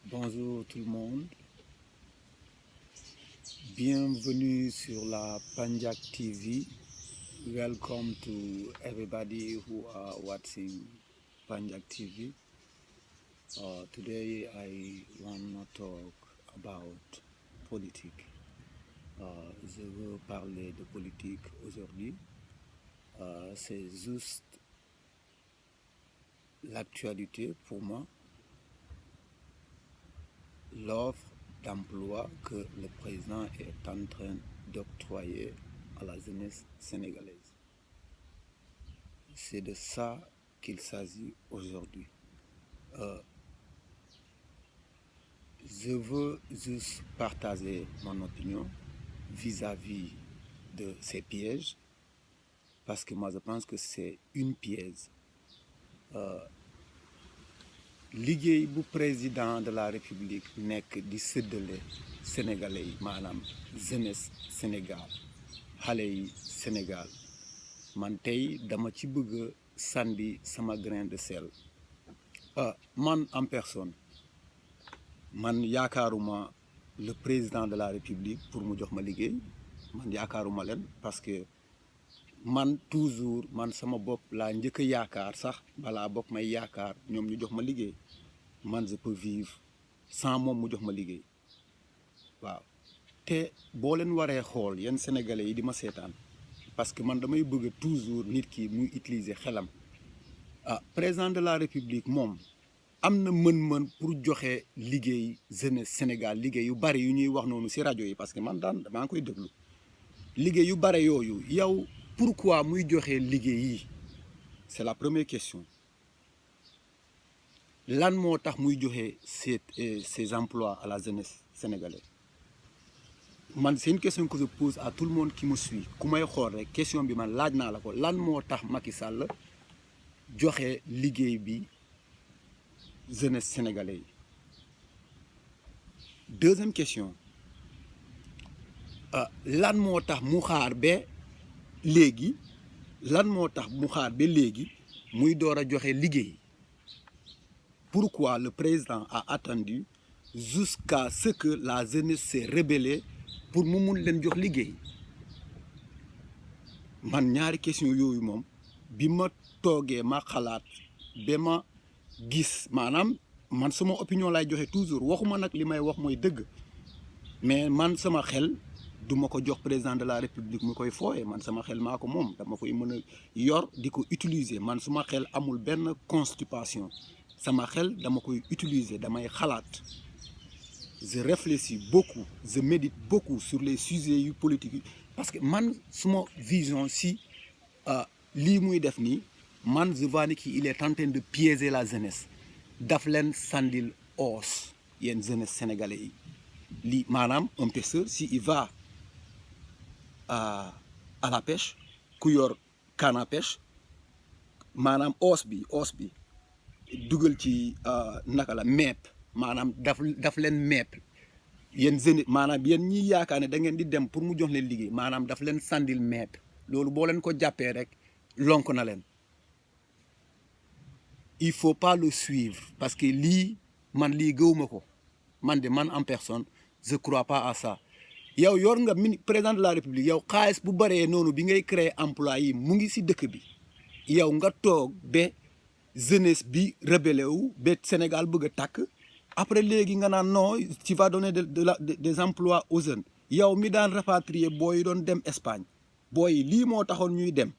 Bonjour tout le monde, bienvenue sur la Panjak TV. Welcome to everybody who are watching Panjak TV. Today I want to talk about politique. Je veux parler de politique aujourd'hui. C'est juste l'actualité pour moi. L'offre d'emploi que le président est en train d'octroyer à la jeunesse sénégalaise. C'est de ça qu'il s'agit aujourd'hui. Je veux juste partager mon opinion vis-à-vis de ces pièges, parce que moi je pense que c'est une piège. Liggéey bu président de la république nekk di séddale sénégalais yi maanaam jeunesse Sénégal xale yi Sénégal man tey dama ci bëgg a sànni sama grain de sel. Man en personne man yaakaaruma le président de la république pour mu jox ma liggéey, man yaakaaruma leen, parce que man toujours man sama bopp laa njëkk a yaakaar sax balaa bopp may yaakaar ñoom ñu jox ma liggéey. Man je peux vivre sans moom mu jox ma liggéey. waaw te boo leen waree xool yenn sénégalais yi di ma seetaan, parce que man damay bëgg toujours nit ki muy utiliser xelam. Président de la république moom am na mën-mën pour joxe liggéey jeunesse Sénégal, liggéey yu bari yu ñuy wax noonu ci rajo yi, parce que man daan maa ngi koy déglu liggéey yu bari yooyu. yow pourquoi muy joxe liggéey yi? C'est la première question. Lan moo tax muy joxe ces emplois à la jeunesse sénégalaise? Man c'est une question que je pose à tout le monde qui me suit. ku may xool rek question bi man laaj naa la ko, lan moo tax Macky Sall joxe liggéey bi jeunesse sénégalais yi? Deuxième question, lan moo tax mu xaar ba léegi muy door a joxe liggéey? Pourquoi le président a attendu jusqu'à ce que la jeunesse s'est rebellée pour mu mun leen jox liggéey? Man ñaari question yooyu moom bi ma toogee ma xalaat ba ma gis, maanaam man sama opinion lay joxe toujours, waxuma nag li may wax mooy dëgg, mais man sama xel duma ko jox président de la république mu koy fooye. Man sama xel maa ko moom, dama koy mën a yor di ko utiliser. Man suma xel amul benn constipation, sama xel dama koy utiliser, damay xalaat. Je réfléchis beaucoup, je médite beaucoup sur les sujets yu politiques, parce que man suma vision si lii muy def nii, man je vois ni qu'il est en train de piéger la jeunesse, daf leen sandil os yéen jeunesse sénégalais yi. lii maanaam un pêcheur si il va à la pêche, ku yor canne à pêche, maanaam os bi dugal ci naka la meep, maanaam daf leen meep yéen jeunesse, maanaam yéen ñi yaakaar ne da ngeen di dem pour mu jox leen liggéey, maanaam daf leen sandil meep. loolu boo leen ko jàppee rek lonk na leen. Il faut pas le suivre, parce que lii gëwuma ko, man en personne je crois pas à ça. yow yor nga président de la république, yow xaalis bu baree noonu bi ngay créer emploi yi mu ngi ci dëkk bi, yow nga toog ba jeunesse bi rebelle wu ba Sénégal bëgg a tàkk, après léegi nga naan non tu vas donner des emplois aux jeunes. yow mi daan rapatrier booy doon dem Espagne, booy lii moo taxoon ñuy dem,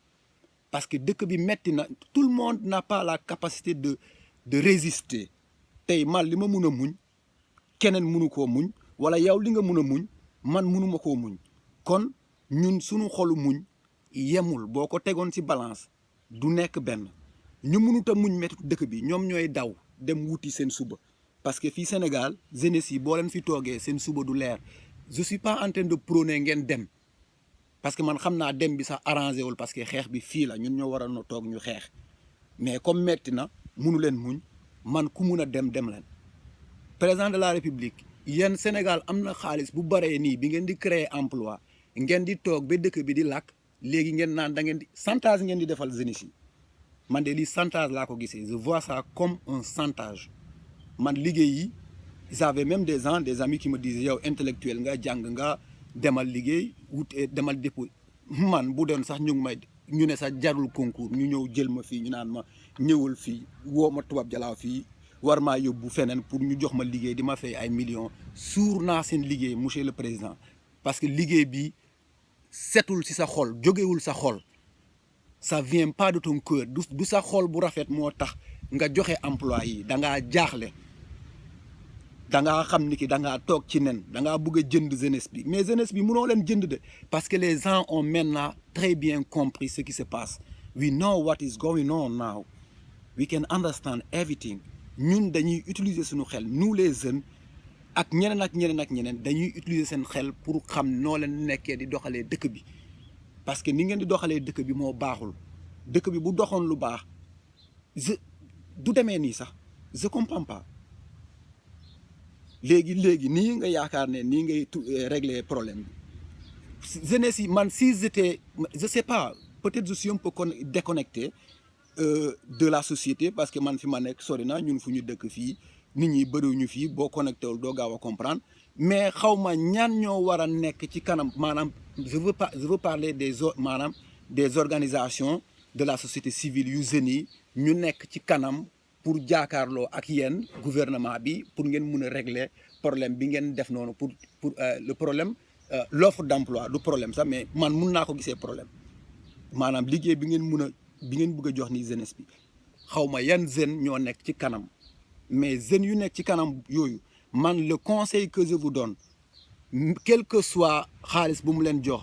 parce que dëkk bi metti na, tout le monde n'a pas la capacité de résister. tey man li ma mun a muñ keneen munu koo muñ, wala yow li nga mun a muñ man munuma koo muñ. kon ñun suñu xolu muñ yemul, boo ko tegoon ci balance du nekk benn. ñu mënut a muñ metti dëkk bi, ñoom ñooy daw dem wuti seen suba, parce que fii Sénégal jeunesse yi boo leen fi toogee seen suba du leer. Je suis pas en train de prôner ngeen dem, parce que man xam naa dem bi sax arrangé wul, parce que xeex bi fii la, ñun ñoo war a no toog ñu xeex. mais comme metti na munu leen muñ, man ku mun a dem leen. Président de la république, yéen Sénégal am na xaalis bu baree nii bi ngeen di créer emploi, ngeen di toog ba dëkk bi di làkk, léegi ngeen naan da ngeen di chantage ngeen di defal jeunesse yi. man de lii chantage laa ko gisee, je vois ça comme un chantage. man liggéey yi j'avais même des amis qui me disaient yow intellectuel nga jàng nga demal liggéey wut demal dépôt man bu doon sax ñu ngi may ñu ne sax jarul concours ñu ñëw jël ma fii ñu naan ma ñëwul fii woo ma tubaab jalaaw fii war maa yóbbu feneen pour ñu jox ma liggéey di ma fay ay millions suur naa seen liggéey monsieur le président parce que liggéey bi setul ci sa xol jógewul sa xol ça vient pas de ton cœur du sa xol bu rafet moo tax nga joxe emploi yi da ngaa jaaxle da ngaa xam ni ki da ngaa toog ci nen da ngaa bëgg a jënd jeunesse bi mais jeunesse bi mënoo leen jënd de parce que les gens ont maintenant très bien compris ce qui se passe we know what is going on now we can understand everything ñun dañuy utiliser suñu xel nous les jeunes ak ñeneen dañuy utiliser seen xel pour xam noo leen nekkee di doxalee dëkk bi parce que ni ngeen di doxalee dëkk bi moo baaxul dëkk bi bu doxoon lu baax du demee nii sax je comprends pas léegi nii nga yaakaar ne nii ngay régler problème bi jeunesse yi man si j'étais je sais pas peut-être je suis un peu déconnecté de la société parce que man fi ma nekk sori na ñun fu ñu dëkk fii nit ñi bëriwuñu fii boo connecté wul doo gaaw a comprendre mais xaw ma ñaan ñoo war a nekk ci kanam maanaam je veux parler maanaam des organisations de la société civile yu jeunes yi ñu nekk ci kanam pour jaakaarloo ak yéen gouvernement bi pour ngeen mun a régler problème bi ngeen def noonu pour le problème l'offre d'emploi du problème sax mais man mun naa ko gisee problème maanaam liggéey bi ngeen bëgg a jox ni jeunesse bi xaw ma yan jeunes ñoo nekk ci kanam mais jeunes yu nekk ci kanam yooyu man le conseil que je vous donne quel que soit xaalis bu mu leen jox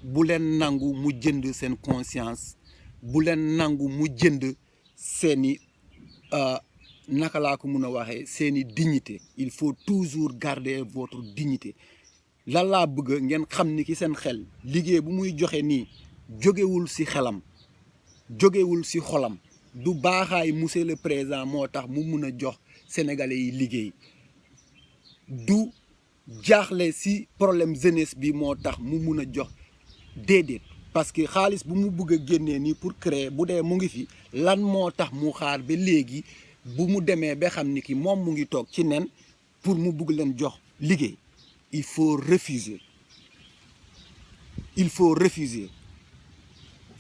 bu leen nangu mu jënd seen conscience bu leen nangu mu jënd seeni naka laa ko mun a waxee seeni dignité il faut toujours garder votre dignité lan laa bëgg ngeen xam ni ki seen xel liggéey bu muy joxe nii jógewul ci xelam jógewul ci xolam du baaxaay monsieur le président moo tax mu mun a jox sénégalais yi liggéey du jaaxle ci problème jeunesse bi moo tax mu mun a jox déedéet parce que xaalis bu mu bëgg a génnee nii pour créer bu dee mu ngi fi lan moo tax mu xaar ba léegi bu mu demee ba xam ni ki moom mu ngi toog ci nen pour mu bëgg leen jox liggéey il faut refuser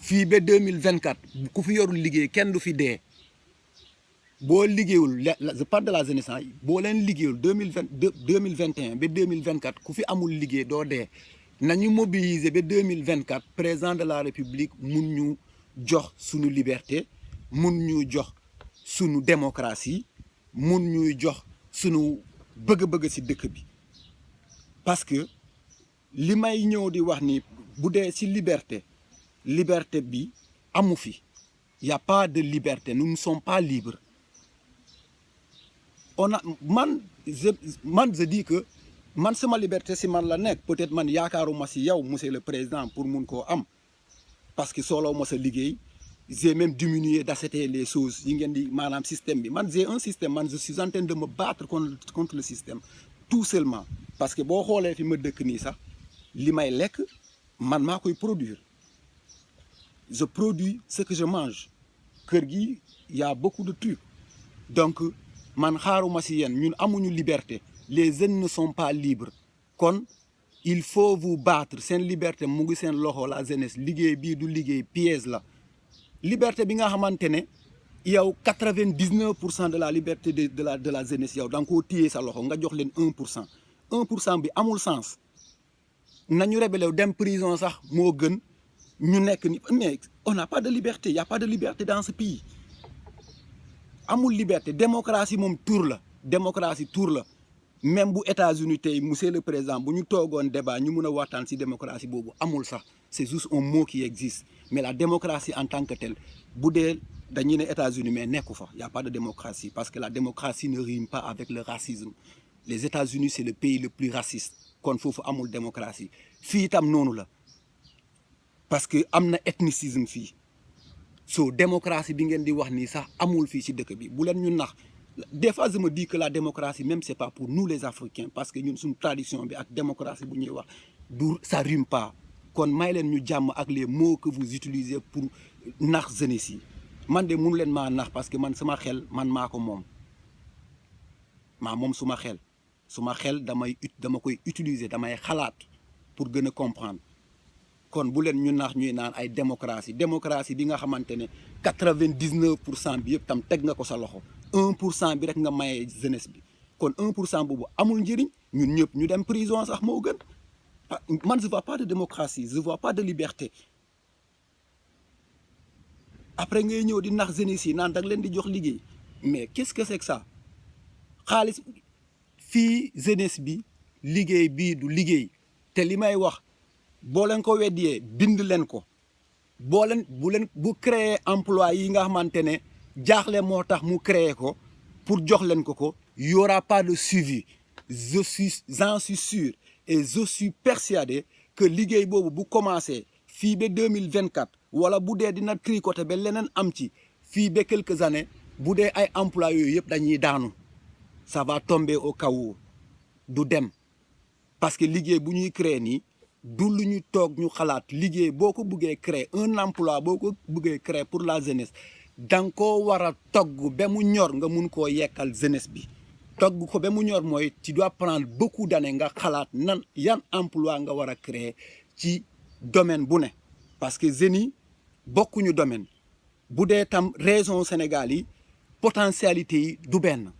fii ba 2024 ku fi yorul liggéey kenn du fi dee boo liggéeyul je parle de la jeunesse boo leen liggéeyul 2021 ba 2024 ku fi amul liggéey doo dee nañu mobiliser ba 2024 président de la république mun ñu jox suñu liberté mun ñu jox suñu démocratie mun ñuy jox suñu bëgg-bëgg ci dëkk bi parce que li may ñëw di wax ni bu dee ci liberté bi amu fi y a pas de liberté nous ne sommes pas libres je dis que man sama liberté si man la nekk peut-être man yaakaaruma si yow monsieur le président pour mun koo am parce que sooloo ma sa liggéey j'ai même diminué d'acheter les choses yi ngeen di maanaam système bi man j'ai un système man je suis en train de me battre contre le système tout seulement parce que boo xoolee fi ma dëkk nii sax li may lekk man maa koy produire je produis ce que je mange kër gi y a beaucoup de trucs donc man xaaruma si yéen ñun amuñu liberté les jeunes ne sont pas libres kon il faut vous battre seen liberté mu ngi seen loxo la jeunesse liggéey bii du liggéey piège la liberté bi nga xamante ne yow 99% de la liberté de la jeunesse yow da nga koo téye sa loxo nga jox leen 1% bi amul sens nañu rebelle dem prison sax moo gën ñu nekk ni mais on n'a pas de liberté y a pas de liberté dans ce pays amul liberté démocratie moom tour la même bu États-Unis tey monsieur le président bu ñu toogoon débat ñu mun a waxtaan ci démocratie boobu amul sax c'est juste un mot qui existe mais la démocratie en tant que telle bu dee dañuy ne États-Unis mais nekku fa y a pas de démocratie parce que la démocratie ne rime pas avec le racisme les États-Unis c'est le pays le plus raciste kon foofu amul démocratie fii itam noonu la parce que am na ethnicisme fii so démocratie bi ngeen di wax nii sax amul fii ci dëkk bi bu leen ñu nax des fois je me dis que la démocratie même c'est pas pour nous les Africains parce que ñun suñu tradition bi ak démocratie bu ñuy wax du ça rime pas kon may leen ñu jàmm ak les mots que vous utilisez pour nax jeunesse yi man de mënu leen maa nax parce que man sama xel man maa ko moom suma xel suma xel dama koy utiliser damay xalaat pour gën a comprendre kon bu leen ñu nax ñuy naan ay démocratie bi nga xamante ne 99% bi yëpp tam teg nga ko sa loxo 1% bi rek nga maye jeunesse bi kon 1% boobu amul njëriñ ñun ñëpp ñu dem prison sax moo gën man je vois pas de démocratie je vois pas de liberté après ngay ñëw di nax jeunesse yi naan da nga leen di jox liggéey mais qu'est-ce que c'est que ça xaalis fii jeunesse bi liggéey bii du liggéey te li may wax boo leen ko weddiyee bind leen ko bu créer emploi yi nga xamante ne jaaxle moo tax mu créer ko pour jox leen ko y aura pas de suivi j'en suis sûr et je suis persuadé que liggéey boobu bu commencé fii ba 2024 wala bu dee dina tricoter ba leneen am ci fii ba quelques années bu dee ay emploi yooyu yëpp dañuy daanu ça va tomber au chaos du dem parce que liggéey bu ñuy créer nii du lu ñu toog ñu xalaat liggéey boo ko bëggee créer un emploi boo ko bëggee créer pour la jeunesse danga koo war a togg ba mu ñor nga mun koo yekkal jeunesse bi togg ko ba mu ñor mooy tu dois prendre beaucoup d'années nga xalaat nan yan emploi nga war a créer ci domaine bu ne parce que jeunes yi bokkuñu domaine bu dee tam région Sénégal yi potentialité yi du benn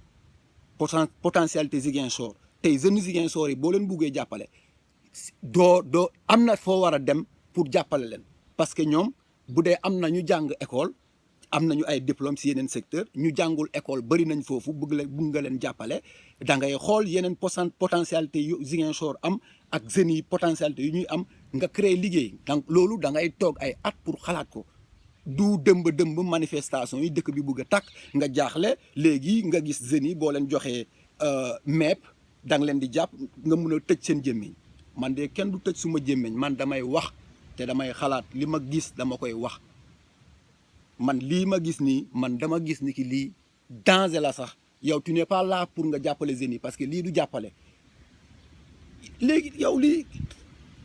potentialité Ziguinchor tey jeunes Ziguinchor yi boo leen buggee jàppale doo am na foo war a dem pour jàppale leen parce que ñoom bu dee am na ñu jàng école am nañu ay diplôme si yeneen secteur ñu jàngul école bëri nañ foofu bëgg nga leen jàppale da ngay xool yeneen potentialité yu Ziguinchor am ak jeunes yi potentialité yu ñuy am nga créer liggéey donc loolu da ngay toog ay at pour xalaat ko du dëmb manifestation yi dëkk bi bëgg a tàkk nga jaaxle léegi nga gis jeunes yi boo leen joxee meep da nga leen di jàpp nga mun a tëj seen jëmmiñ man de kenn du tëj suma jëmmiñ man damay wax te damay xalaat li ma gis dama koy wax man lii ma gis nii man dama gis ni ki lii danger la sax yow tu n'es pas là pour nga jàppale jeunes yi parce que lii du jàppale léegi yow lii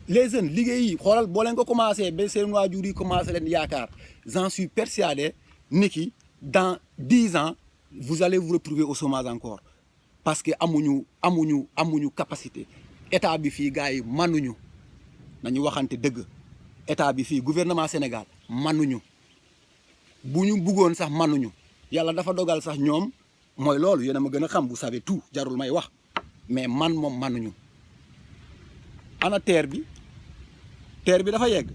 les jeunes liggéey yi xoolal boo leen ko commencé ba seen waajur yi commencé leen yaakaar j'en suis persuadé ni ki dans 10 ans vous allez vous retrouver au chômage encore parce que amuñu capacité état bi fii gars yi manuñu nañu waxante dëgg état bi fii gouvernement Sénégal manuñu bu ñu buggoon sax manuñu yàlla dafa dogal sax ñoom mooy loolu yéen a ma gën a xam vous savez tout jarul may wax mais moom manuñu ana terre bi dafa yegg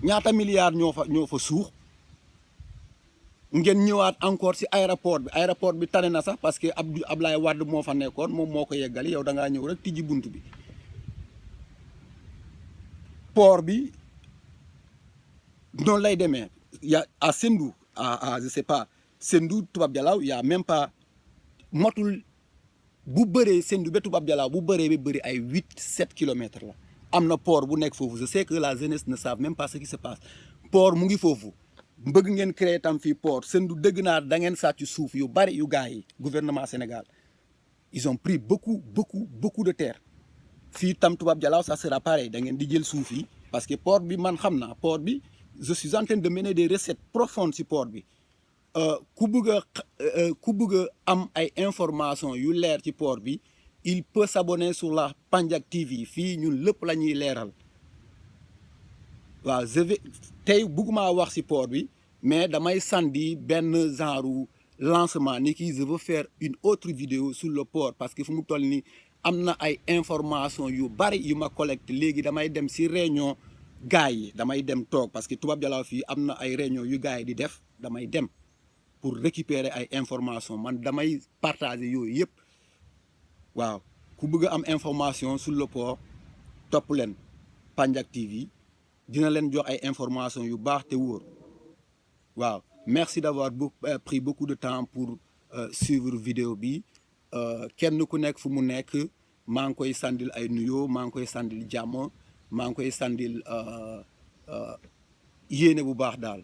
ñaata milliards ñoo fa suux ngeen ñëwaat encore ci aéroport bi tane na sax parce que Ablaye Wade moo fa nekkoon moom moo ko yeggali yow da ngaa ñëw rek tijji bunt bi port bi noonu lay demee ya à Sendou je sais pas Sendou Toubab Dialaw y a même pas motul bu bëree Sendou ba Toubab Dialaw bu bëree ba bëri ay 8-7 kilomètres la am na port bu nekk foofu je sais que la jeunesse ne savent même pas ce qui se passe port mu ngi foofu bëgg ngeen créer tam fii port Sendou dëgg naa da ngeen sàcc suuf yu bari yu gars yi gouvernement Sénégal ils ont pris beaucoup de terre fii tam Toubab Dialaw ça sera pareil da ngeen di jël suuf yi parce que port bi man xam naa port bi je suis en train de mener des recettes profondes ci port bi ku bëgg a am ay information yu leer ci port bi il peut s'abonner sur la Pandiak TV fii ñun lépp la ñuy leeral waaw tey bëgguma wax ci port bi mais damay sandi benn genre lancement ni ki je veux faire une autre vidéo sur le port parce que fu mu toll nii am na ay information yu bari yu ma collecté léegi damay dem ci réunion gars yi damay dem toog parce que Toubab Dialaw fii am na ay réunion yu gars yi di def damay dem pour récupérer ay information man damay partager yooyu yëpp waaw ku bëgg a am information sur le port topp leen Pandiak TV dina leen jox ay information yu baax te wóor waaw merci d'avoir pris beaucoup de temps pour suivre vidéo bi kenn ku nekk fu mu nekk maa ngi koy sandil ay nuyoo maa ngi koy sandil jàmm maa ngi koy sandil yéene bu baax daal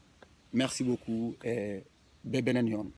merci beaucoup et ba beneen yoon